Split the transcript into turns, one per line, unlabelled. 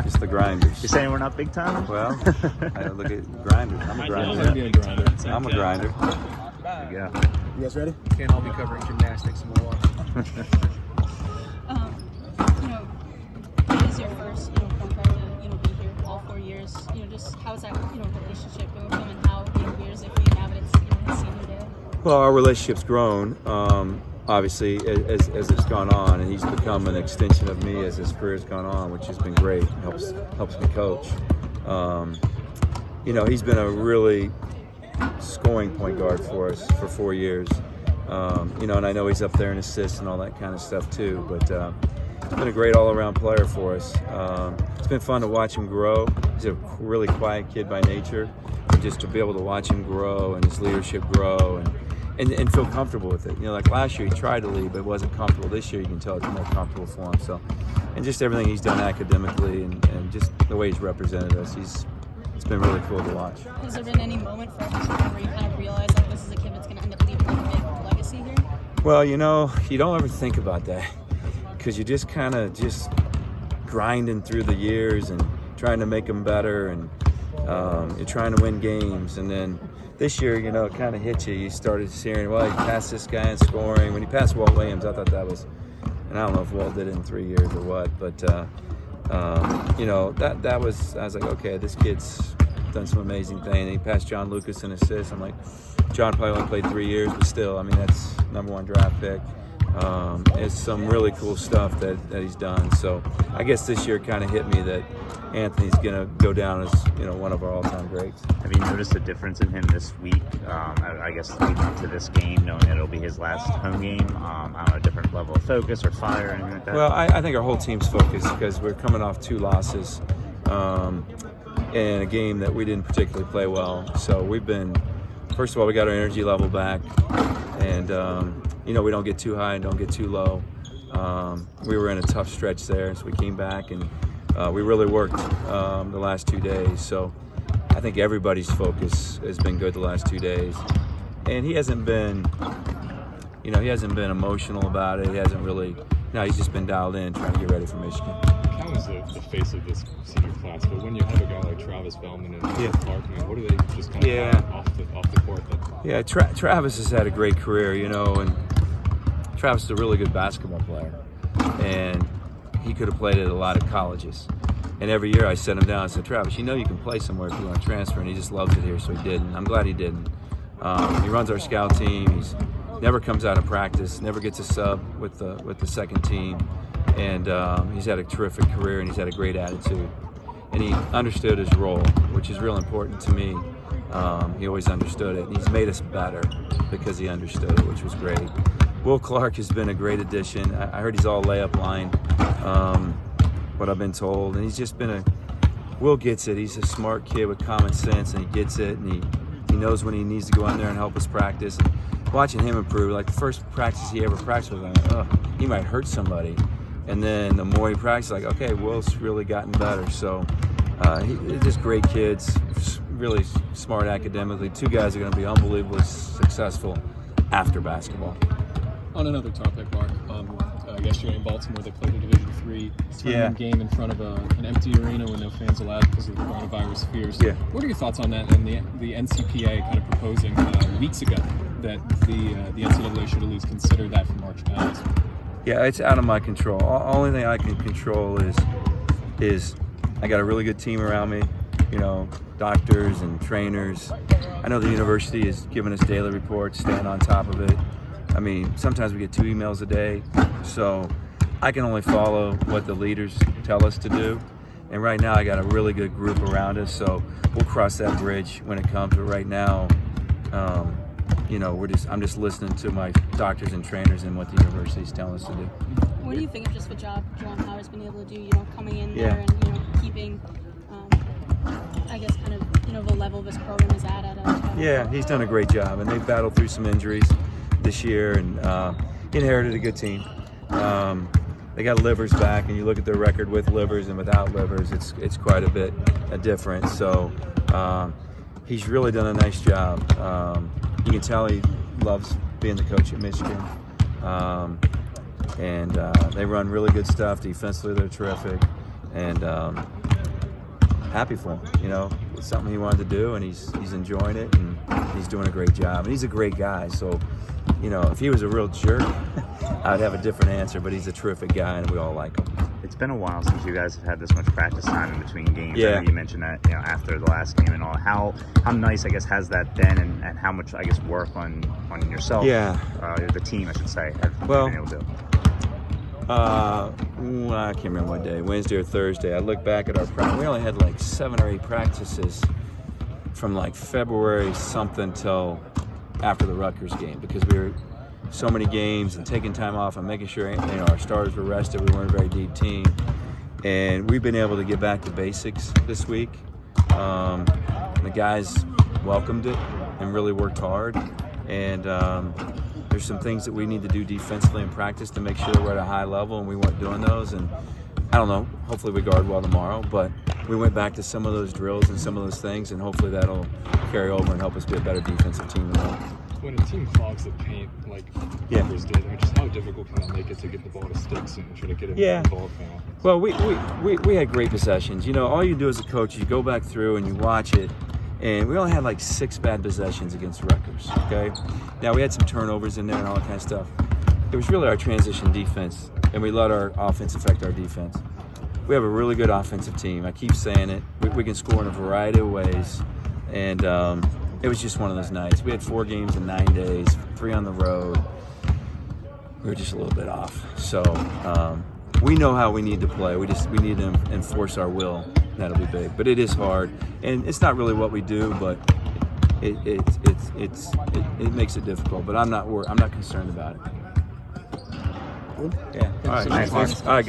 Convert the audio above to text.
Just the grinders.
You're saying we're not big time?
Well, I look at grinders. I'm a grinder. I'm a grinder. There you go.
You guys ready? Can't all be covering gymnastics in Milwaukee.
It is your first, point guard to, be here all 4 years. Just how's that, relationship going with him, and how, weird is it for you now that it's, his senior day?
Well, our relationship's grown, obviously, as it's gone on, and he's become an extension of me as his career's gone on, which has been great. Helps me coach. He's been a really scoring point guard for us for 4 years. And I know he's up there in assists and all that kind of stuff too, but he's been a great all-around player for us. It's been fun to watch him grow. He's a really quiet kid by nature, and just to be able to watch him grow and his leadership grow and feel comfortable with it. Like last year he tried to lead but wasn't comfortable. This year you can tell it's more comfortable for him. So, and just everything he's done academically and just the way he's represented us, it's been really cool to watch.
Has there been any moment for him where you kind of realize like this is a kid that's going to end up leaving a big legacy here?
Well, you don't ever think about that because you're just kind of just grinding through the years and trying to make them better, and you're trying to win games. And then this year, it kind of hit you. You started seeing, well, he passed this guy in scoring. When he passed Walt Williams, I thought that was, and I don't know if Walt did it in 3 years or what, but that was, I was like, okay, this kid's done some amazing thing. And he passed John Lucas in assists. I'm like, John probably only played 3 years, but still, that's #1 draft pick. It's some really cool stuff that he's done. So I guess this year kind of hit me that Anthony's going to go down as one of our all-time greats.
Have you noticed a difference in him this week? I guess leading up to this game, knowing that it'll be his last home game, on a different level of focus or fire or anything like that?
Well, I think our whole team's focused because we're coming off 2 losses in a game that we didn't particularly play well. So we've been, first of all, we got our energy level back, and we don't get too high and don't get too low. We were in a tough stretch there, so we came back and we really worked the last 2 days. So I think everybody's focus has been good the last 2 days, and he hasn't been emotional about it. He hasn't really. No, he's just been dialed in, trying to get ready for Michigan.
Cal is the face of this senior class, but when you have a guy like Travis Bellman and Clark, what do they just kind of off the court?
Yeah, Travis has had a great career, and Travis is a really good basketball player, and he could have played at a lot of colleges. And every year I set him down and said, Travis, you can play somewhere if you want to transfer, and he just loves it here, so he didn't. I'm glad he didn't. He runs our scout team. He's never comes out of practice, never gets a sub with the second team, and he's had a terrific career, and he's had a great attitude. And he understood his role, which is real important to me. He always understood it, and he's made us better because he understood it, which was great. Will Clark has been a great addition. I heard he's all layup line, what I've been told, and he's just been Will gets it. He's a smart kid with common sense, and he gets it, and he knows when he needs to go in there and help us practice. And watching him improve, like the first practice he ever practiced with, I'm like, he might hurt somebody. And then the more he practiced, like, okay, Will's really gotten better. So he's just great kids, really smart academically. 2 guys are going to be unbelievably successful after basketball.
On another topic, Mark, yesterday in Baltimore they played a Division III tournament game in front of an empty arena with no fans allowed because of the coronavirus fears.
Yeah.
What are your thoughts on that and the NCPA kind of proposing weeks ago that the NCAA should at least consider that for March Madness?
Yeah, it's out of my control. Only thing I can control is I got a really good team around me, doctors and trainers. I know the university is giving us daily reports, staying on top of it. Sometimes we get 2 emails a day, so I can only follow what the leaders tell us to do. And right now I got a really good group around us, so we'll cross that bridge when it comes. But right now, I'm just listening to my doctors and trainers and what the university is telling us to do.
What do you think of just the job John Howard's been able to do, coming in there and, keeping, I guess, kind of, the level this program is at
Yeah, he's done a great job, and they've battled through some injuries this year, and inherited a good team. They got Livers back, and you look at their record with Livers and without Livers, it's quite a bit different. So he's really done a nice job. You can tell he loves being the coach at Michigan. And they run really good stuff. Defensively, they're terrific. and happy for him. You know, it's something he wanted to do, and he's enjoying it, and he's doing a great job. And he's a great guy. So, you know, if he was a real jerk, I'd have a different answer. But he's a terrific guy, and we all like him.
It's been a while since you guys have had this much practice time in between games.
Yeah.
I know you mentioned that, you know, after the last game and all. How nice, I guess, has that been, and how much, I guess, work on yourself, the team, I should say, have you been able to do?
I can't remember what day, Wednesday or Thursday. I look back at our practice. We only had like 7 or 8 practices from like February something till after the Rutgers game, because we were so many games and taking time off and making sure, you know, our stars were rested. We weren't a very deep team, and we've been able to get back to basics this week. The guys welcomed it and really worked hard, and there's some things that we need to do defensively in practice to make sure we're at a high level, and we weren't doing those. And I don't know, hopefully we guard well tomorrow, but we went back to some of those drills and some of those things, and hopefully that'll carry over and help us be a better defensive team tomorrow.
When a team clogs the paint like Rutgers did, I mean, just how difficult can that make it to get the ball to Sticks and try to get him involved now?
Well, we had great possessions. You know, all you do as a coach is you go back through and you watch it, and we only had like 6 bad possessions against Rutgers, okay? Now, we had some turnovers in there and all that kind of stuff. It was really our transition defense, and we let our offense affect our defense. We have a really good offensive team. I keep saying it. We can score in a variety of ways, and it was just one of those nights. We had 4 games in 9 days, 3 on the road. We were just a little bit off. So we know how we need to play. We need to enforce our will. That'll be big. But it is hard, and it's not really what we do, but it makes it difficult. But I'm not concerned about it. Yeah. All right.
Thanks.
All right, guys.